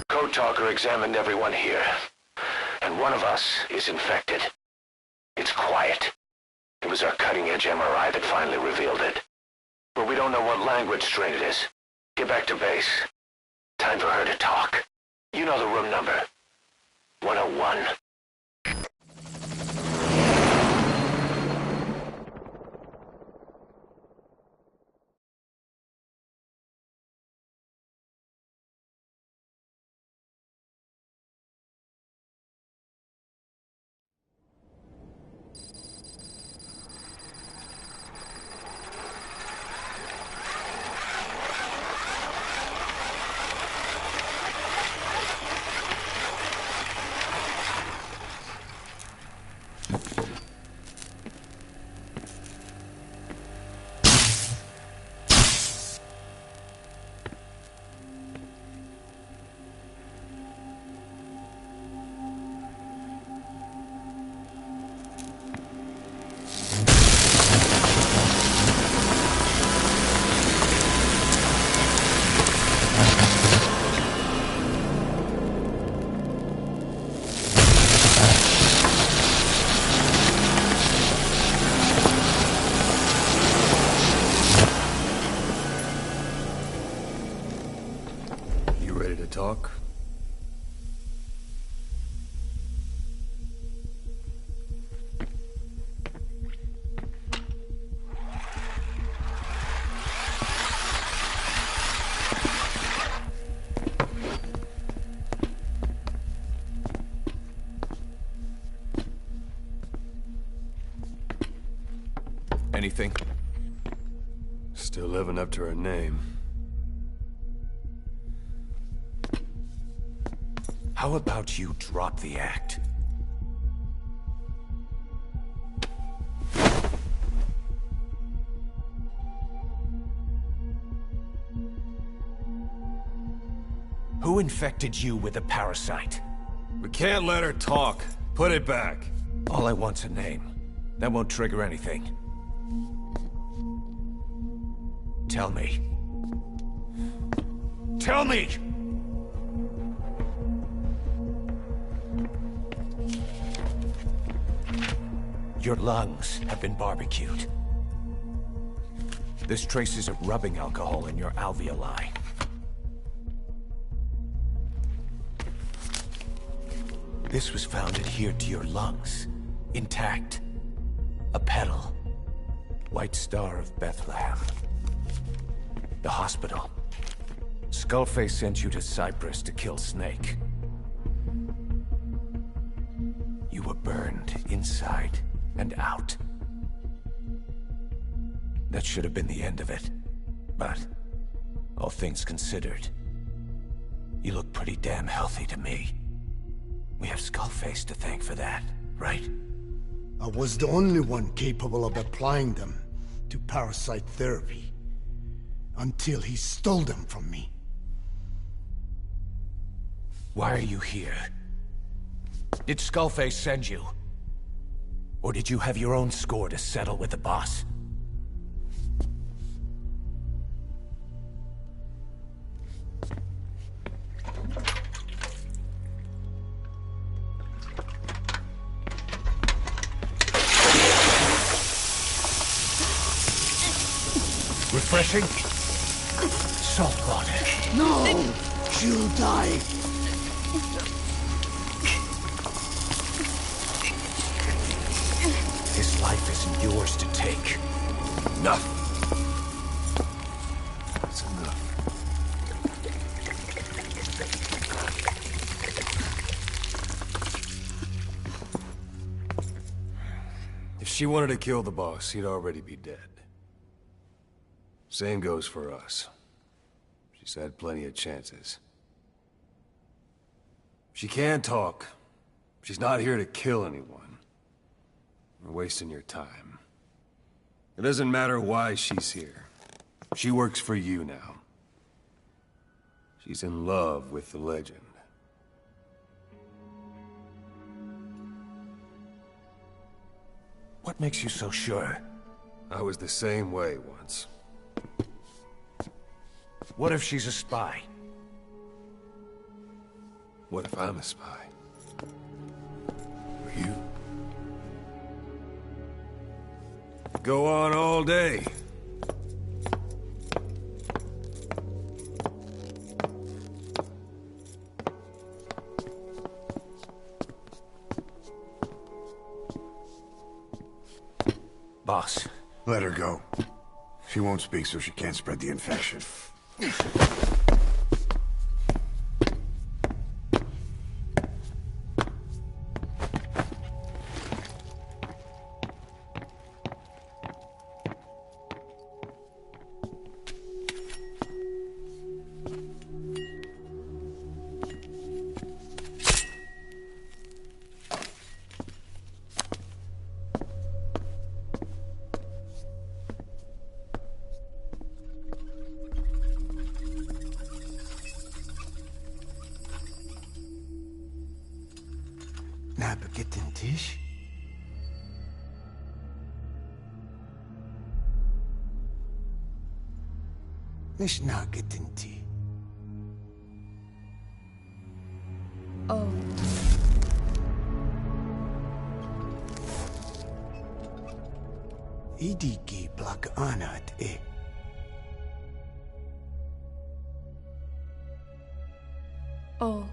Code Talker examined everyone here, and one of us is infected. It's quiet. It was our cutting-edge MRI that finally revealed it. But we don't know what language strain it is. Get back to base. Time for her to talk. You know the room number. 101. Talk? Anything? Still living up to her name. How about you drop the act? Who infected you with a parasite? We can't let her talk. Put it back. All I want's a name. That won't trigger anything. Tell me. Tell me! Your lungs have been barbecued. There's traces of rubbing alcohol in your alveoli. This was found adhered to your lungs, intact. A petal. White Star of Bethlehem. The hospital. Skullface sent you to Cyprus to kill Snake. You were burned inside and out. That should have been the end of it. But, all things considered, you look pretty damn healthy to me. We have Skullface to thank for that, right? I was the only one capable of applying them to parasite therapy. Until he stole them from me. Why are you here? Did Skullface send you? Or did you have your own score to settle with the boss? Refreshing? Salt water. No! She'll die! His life isn't yours to take. Enough. That's enough. If she wanted to kill the boss, he'd already be dead. Same goes for us. She's had plenty of chances. She can talk. She's not here to kill anyone. You're wasting your time. It doesn't matter why she's here. She works for you now. She's in love with the legend. What makes you so sure? I was the same way once. What if she's a spy? What if I'm a spy? Or you? Go on all day. Boss. Let her go. She won't speak so she can't spread the infection. Napagitin Tish? Mish Nagitin Ti. Oh. Idiki Blak Anat E. Oh.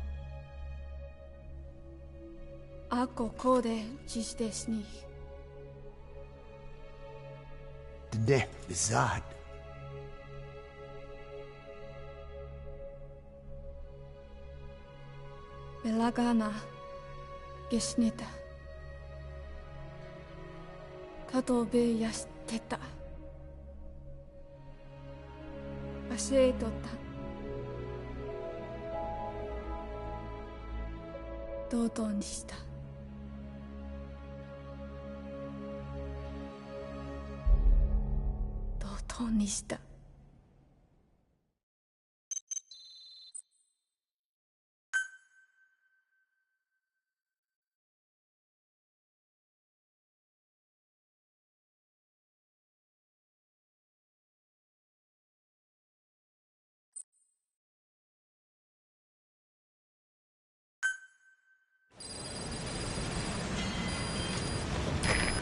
Ako kode jisdesni. Dne Bizad. Belagana gesnita. Katobe yasteta. Asetota. とうとうにした。とうとうにした。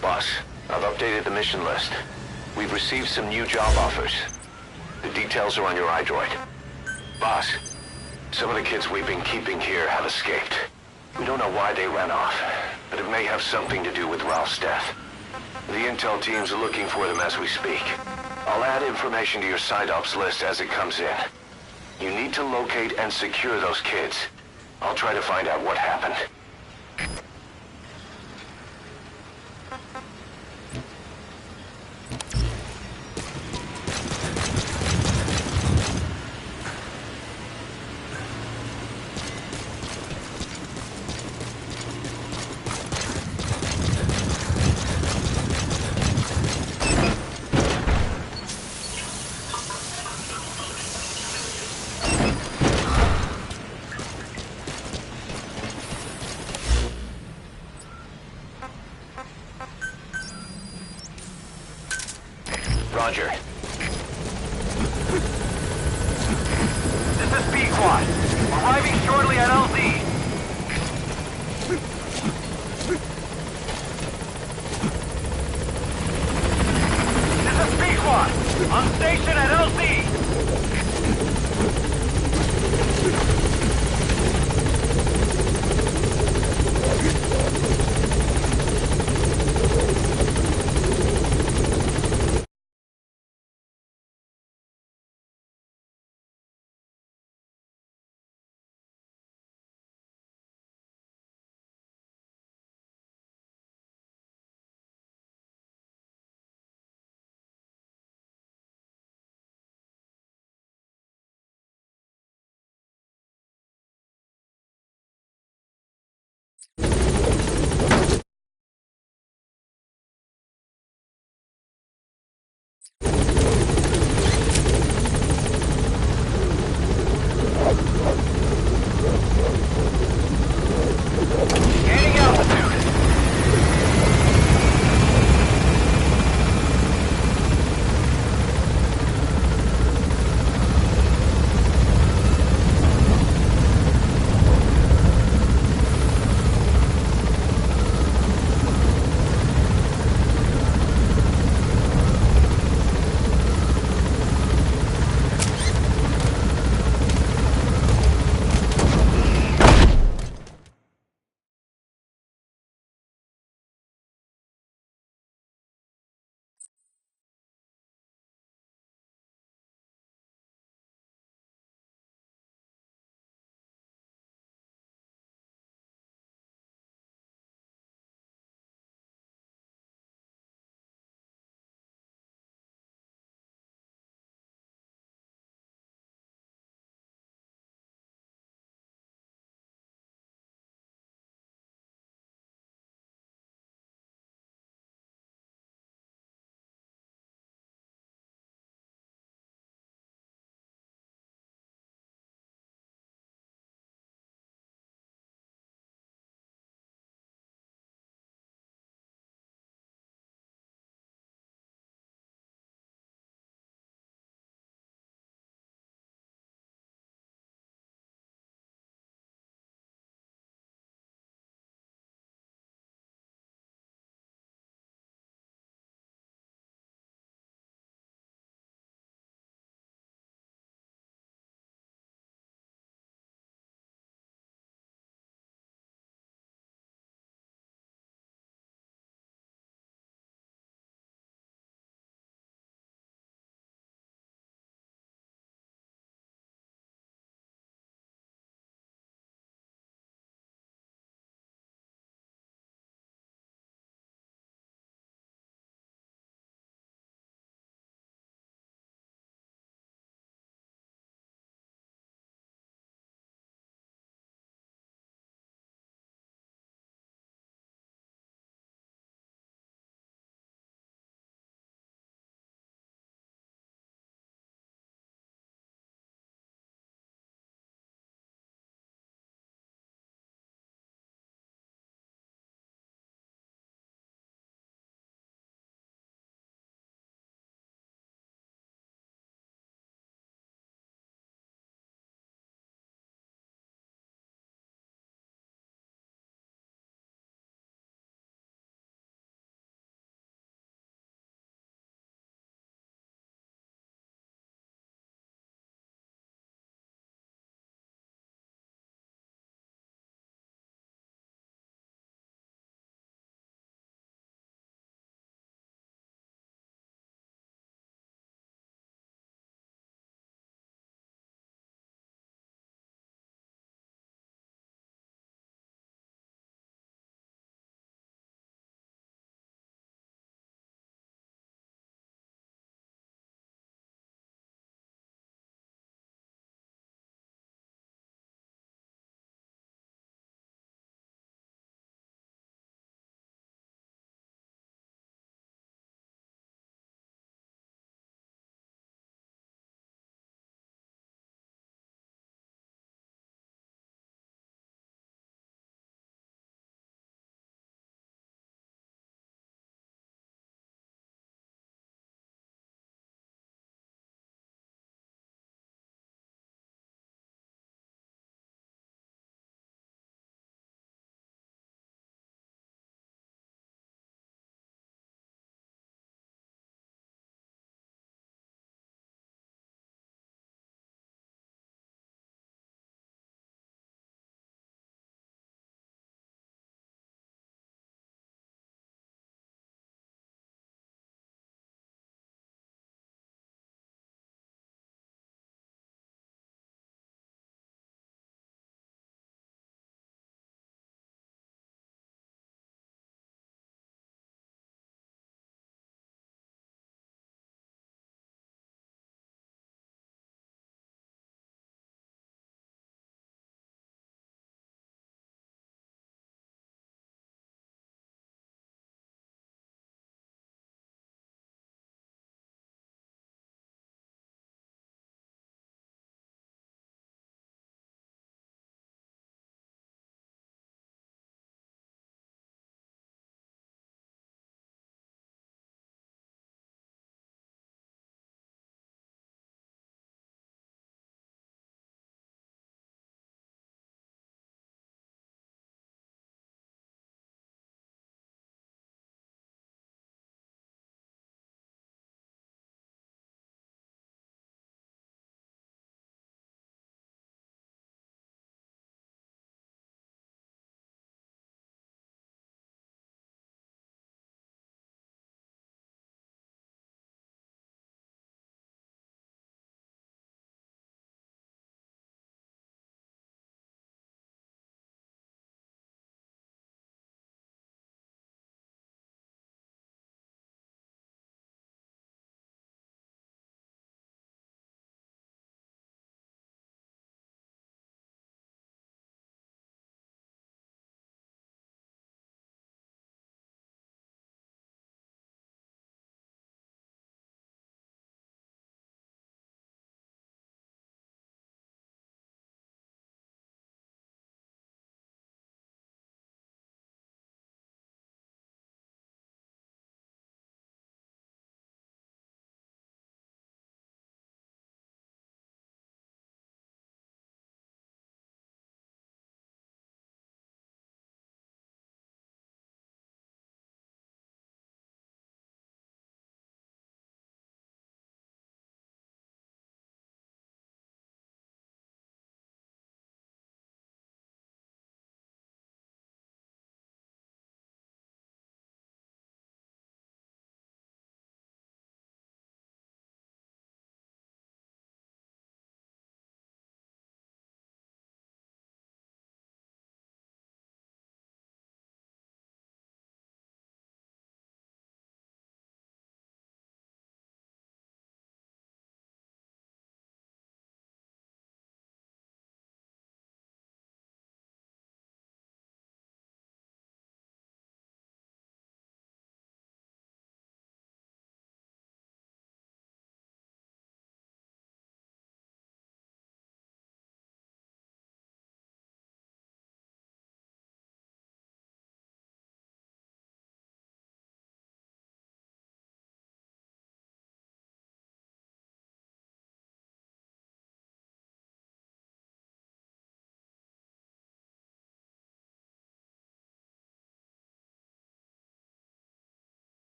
Boss, I've updated the mission list. We've received some new job offers. The details are on your iDroid. Boss, some of the kids we've been keeping here have escaped. We don't know why they ran off, but it may have something to do with Ralph's death. The intel teams are looking for them as we speak. I'll add information to your side ops list as it comes in. You need to locate and secure those kids. I'll try to find out what happened. Roger.